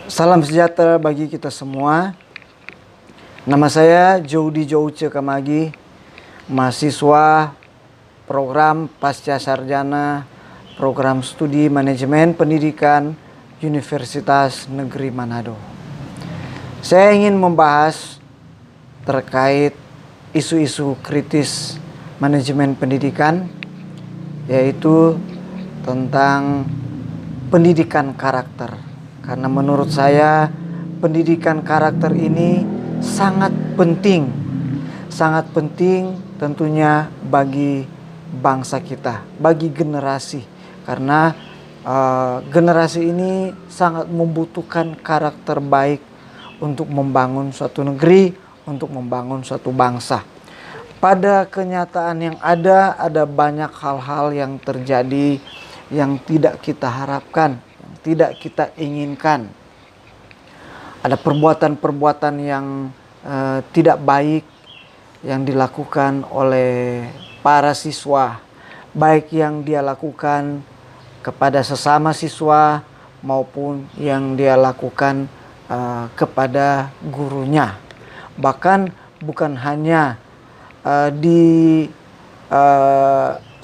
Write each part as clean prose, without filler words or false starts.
Salam sejahtera bagi kita semua. Nama saya Jody Jouce Kamagi, mahasiswa program Pasca Sarjana Program Studi Manajemen Pendidikan Universitas Negeri Manado. Saya ingin membahas terkait isu-isu kritis manajemen pendidikan, yaitu tentang pendidikan karakter. Karena menurut saya pendidikan karakter ini sangat penting tentunya bagi bangsa kita, bagi generasi. Karena generasi ini sangat membutuhkan karakter baik untuk membangun suatu negeri, untuk membangun suatu bangsa. Pada kenyataan yang ada banyak hal-hal yang terjadi yang tidak kita harapkan, yang tidak kita inginkan. Ada perbuatan-perbuatan yang tidak baik yang dilakukan oleh para siswa, baik yang dia lakukan kepada sesama siswa maupun yang dia lakukan kepada gurunya. Bahkan bukan hanya di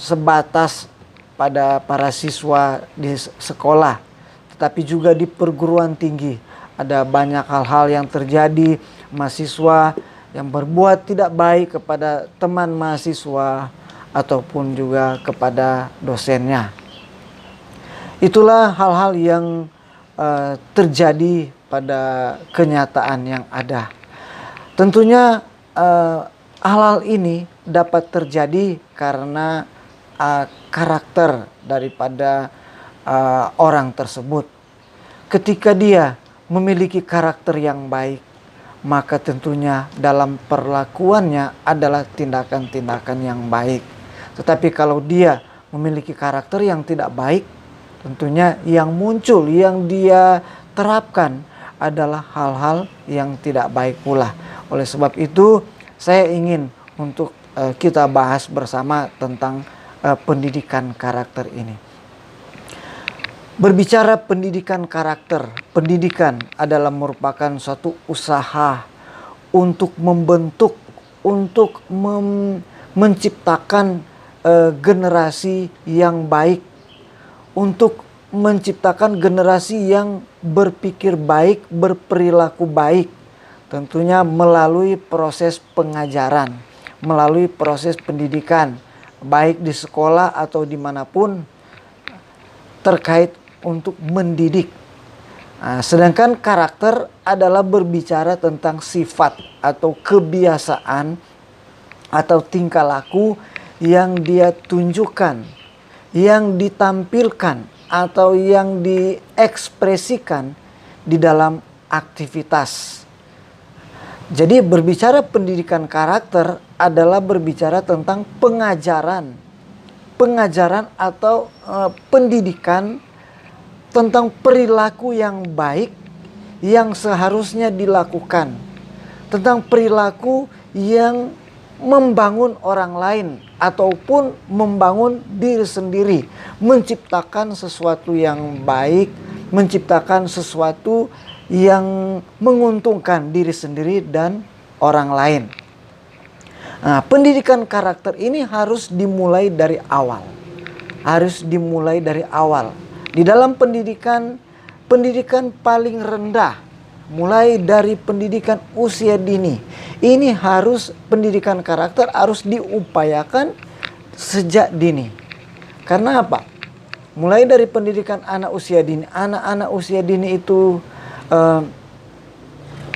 sebatas pada para siswa di sekolah, tetapi juga di perguruan tinggi. Ada banyak hal-hal yang terjadi, mahasiswa yang berbuat tidak baik kepada teman mahasiswa ataupun juga kepada dosennya. Itulah hal-hal yang terjadi pada kenyataan yang ada. Tentunya hal-hal ini dapat terjadi karena karakter daripada orang tersebut. Ketika dia memiliki karakter yang baik, maka tentunya dalam perlakuannya adalah tindakan-tindakan yang baik. Tetapi kalau dia memiliki karakter yang tidak baik, tentunya yang muncul, yang dia terapkan adalah hal-hal yang tidak baik pula. Oleh sebab itu, saya ingin untuk kita bahas bersama tentang pendidikan karakter ini. Berbicara pendidikan karakter, pendidikan adalah merupakan suatu usaha untuk membentuk, untuk menciptakan generasi yang baik, untuk menciptakan generasi yang berpikir baik, berperilaku baik, tentunya melalui proses pengajaran, melalui proses pendidikan, baik di sekolah atau dimanapun terkait untuk mendidik. Sedangkan karakter adalah berbicara tentang sifat atau kebiasaan atau tingkah laku yang dia tunjukkan, yang ditampilkan atau yang diekspresikan di dalam aktivitas. Jadi berbicara pendidikan karakter adalah berbicara tentang pengajaran atau pendidikan tentang perilaku yang baik yang seharusnya dilakukan, tentang perilaku yang membangun orang lain ataupun membangun diri sendiri, menciptakan sesuatu yang baik, menciptakan sesuatu yang menguntungkan diri sendiri dan orang lain. Pendidikan karakter ini harus dimulai dari awal. Di dalam pendidikan paling rendah, mulai dari pendidikan usia dini, ini pendidikan karakter harus diupayakan sejak dini. Karena apa? Mulai dari pendidikan anak usia dini itu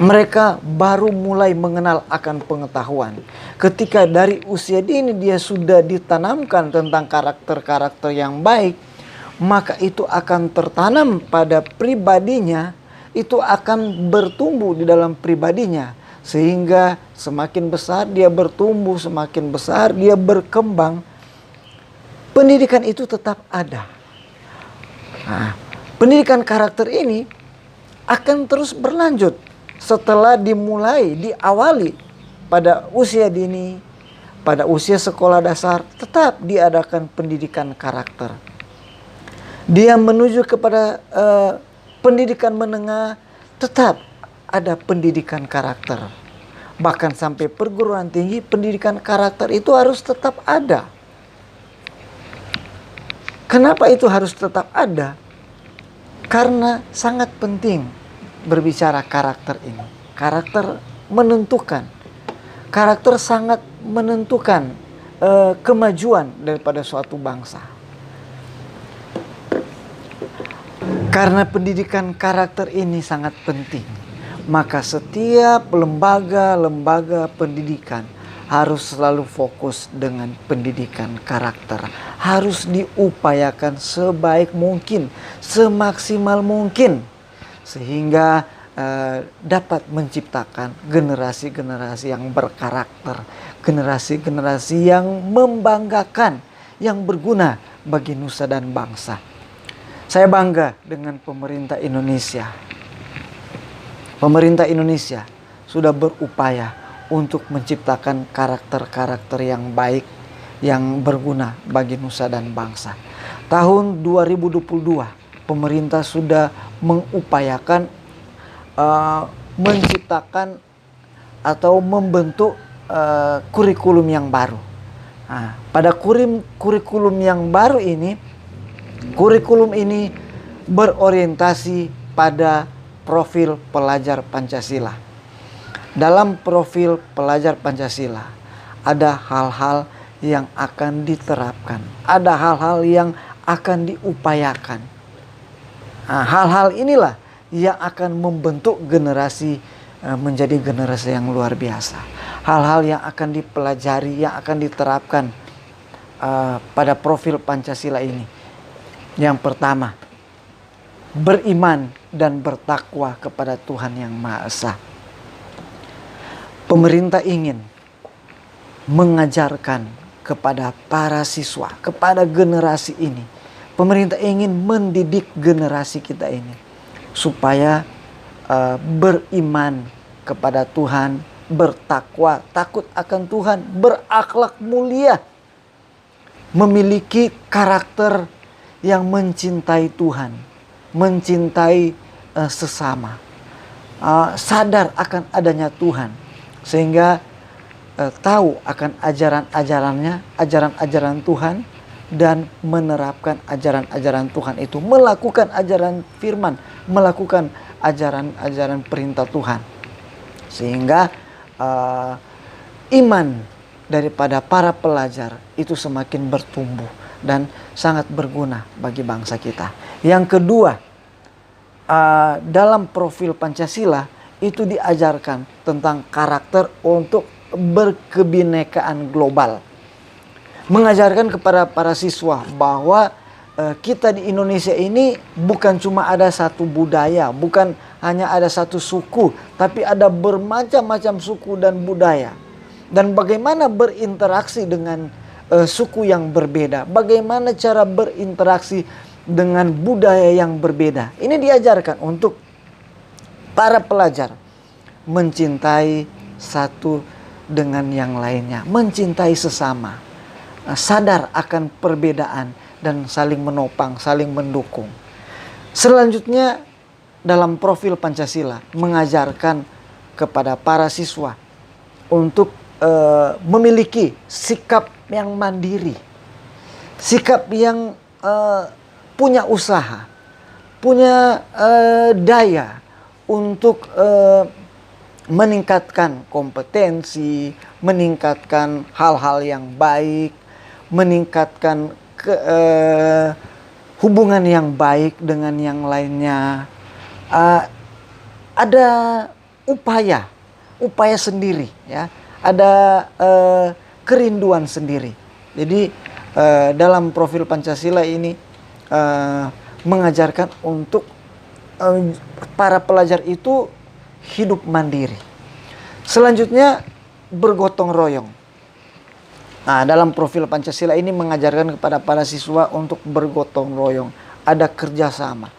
mereka baru mulai mengenal akan pengetahuan. Ketika dari usia dini dia sudah ditanamkan tentang karakter-karakter yang baik, maka itu akan tertanam pada pribadinya, itu akan bertumbuh di dalam pribadinya. Sehingga semakin besar dia bertumbuh, semakin besar dia berkembang, pendidikan itu tetap ada. Pendidikan karakter ini akan terus berlanjut setelah diawali pada usia dini, pada usia sekolah dasar, tetap diadakan pendidikan karakter. Dia menuju kepada pendidikan menengah, tetap ada pendidikan karakter. Bahkan sampai perguruan tinggi, pendidikan karakter itu harus tetap ada. Kenapa itu harus tetap ada? Karena sangat penting berbicara karakter ini. Karakter menentukan. Karakter sangat menentukan kemajuan daripada suatu bangsa. Karena pendidikan karakter ini sangat penting, maka setiap lembaga-lembaga pendidikan harus selalu fokus dengan pendidikan karakter. Harus diupayakan sebaik mungkin, semaksimal mungkin, sehingga dapat menciptakan generasi-generasi yang berkarakter, generasi-generasi yang membanggakan, yang berguna bagi nusa dan bangsa. Saya bangga dengan pemerintah Indonesia. Pemerintah Indonesia sudah berupaya untuk menciptakan karakter-karakter yang baik, yang berguna bagi nusa dan bangsa. Tahun 2022, pemerintah sudah mengupayakan menciptakan atau membentuk kurikulum yang baru. Nah, pada kurikulum yang baru ini, kurikulum ini berorientasi pada profil pelajar Pancasila. Dalam profil pelajar Pancasila ada hal-hal yang akan diterapkan, ada hal-hal yang akan diupayakan. Nah, hal-hal inilah yang akan membentuk generasi menjadi generasi yang luar biasa. Hal-hal yang akan dipelajari, yang akan diterapkan pada profil Pancasila ini. Yang pertama, beriman dan bertakwa kepada Tuhan Yang Maha Esa. Pemerintah ingin mengajarkan kepada para siswa, kepada generasi ini. Pemerintah ingin mendidik generasi kita ini supaya beriman kepada Tuhan, bertakwa, takut akan Tuhan, berakhlak mulia, memiliki karakter yang mencintai Tuhan, mencintai sesama, sadar akan adanya Tuhan, sehingga tahu akan ajaran-ajarannya, ajaran-ajaran Tuhan, dan menerapkan ajaran-ajaran Tuhan itu, melakukan ajaran firman, melakukan ajaran-ajaran perintah Tuhan, sehingga iman daripada para pelajar itu semakin bertumbuh dan sangat berguna bagi bangsa kita. Yang kedua, dalam profil Pancasila itu diajarkan tentang karakter untuk berkebinekaan global. Mengajarkan kepada para siswa bahwa kita di Indonesia ini bukan cuma ada satu budaya, bukan hanya ada satu suku, tapi ada bermacam-macam suku dan budaya. Dan bagaimana berinteraksi dengan suku yang berbeda, bagaimana cara berinteraksi dengan budaya yang berbeda. Ini diajarkan untuk para pelajar mencintai satu dengan yang lainnya, mencintai sesama, sadar akan perbedaan dan saling menopang, saling mendukung. Selanjutnya dalam profil Pancasila mengajarkan kepada para siswa untuk memiliki sikap yang mandiri, sikap yang punya usaha, punya daya untuk meningkatkan kompetensi, meningkatkan hal-hal yang baik, meningkatkan hubungan yang baik dengan yang lainnya. Ada upaya sendiri, ya. Ada kerinduan sendiri. Jadi dalam profil Pancasila ini mengajarkan untuk para pelajar itu hidup mandiri. Selanjutnya bergotong royong. Nah, dalam profil Pancasila ini mengajarkan kepada para siswa untuk bergotong royong, ada kerjasama,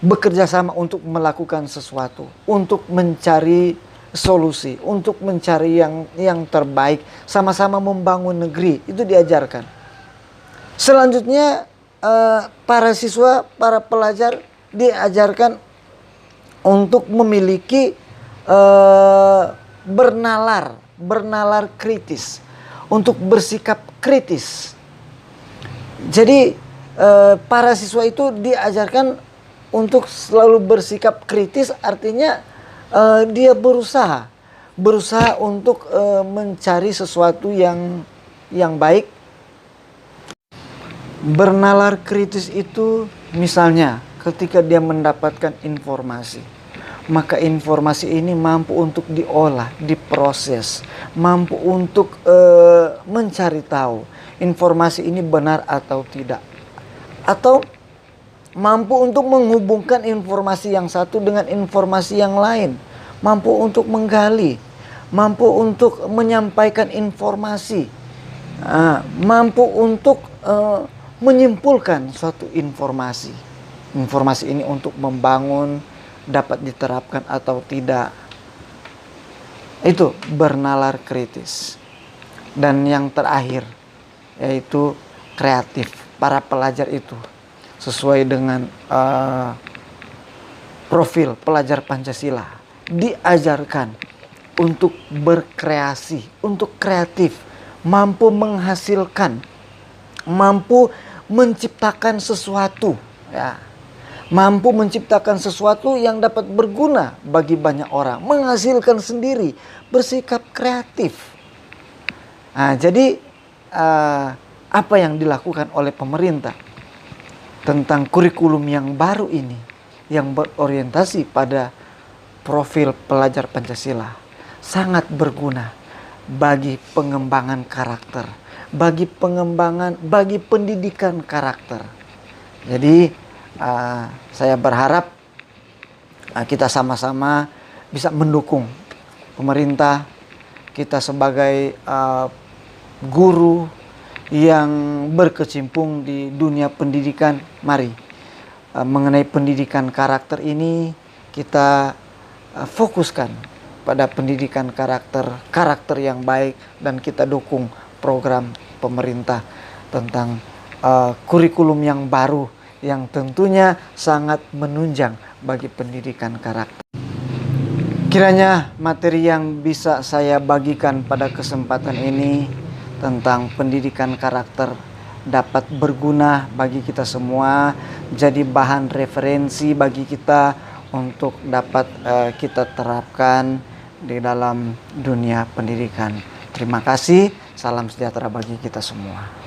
bekerja sama untuk melakukan sesuatu, untuk mencari solusi, untuk mencari yang terbaik, sama-sama membangun negeri, itu diajarkan. Selanjutnya para siswa, para pelajar diajarkan untuk memiliki bernalar kritis, untuk bersikap kritis. Jadi para siswa itu diajarkan untuk selalu bersikap kritis, artinya dia berusaha untuk mencari sesuatu yang baik. Bernalar kritis itu misalnya ketika dia mendapatkan informasi, maka informasi ini mampu untuk diolah, diproses, mampu untuk mencari tahu informasi ini benar atau tidak, atau mampu untuk menghubungkan informasi yang satu dengan informasi yang lain, mampu untuk menggali, mampu untuk menyampaikan informasi, mampu untuk menyimpulkan suatu informasi. Informasi ini untuk membangun, dapat diterapkan atau tidak. Itu bernalar kritis. Dan yang terakhir yaitu kreatif. Para pelajar itu sesuai dengan profil pelajar Pancasila diajarkan untuk berkreasi, untuk kreatif, mampu menghasilkan, mampu menciptakan sesuatu, ya, mampu menciptakan sesuatu yang dapat berguna bagi banyak orang, menghasilkan sendiri, bersikap kreatif. Nah, jadi apa yang dilakukan oleh pemerintah tentang kurikulum yang baru ini, yang berorientasi pada profil pelajar Pancasila, sangat berguna bagi pengembangan karakter, bagi pendidikan karakter. Jadi saya berharap kita sama-sama bisa mendukung pemerintah, kita sebagai guru yang berkecimpung di dunia pendidikan. Mari mengenai pendidikan karakter ini kita fokuskan pada pendidikan karakter yang baik, dan kita dukung program pemerintah tentang kurikulum yang baru yang tentunya sangat menunjang bagi pendidikan karakter. Kiranya materi yang bisa saya bagikan pada kesempatan ini tentang pendidikan karakter dapat berguna bagi kita semua, jadi bahan referensi bagi kita untuk dapat kita terapkan di dalam dunia pendidikan. Terima kasih, salam sejahtera bagi kita semua.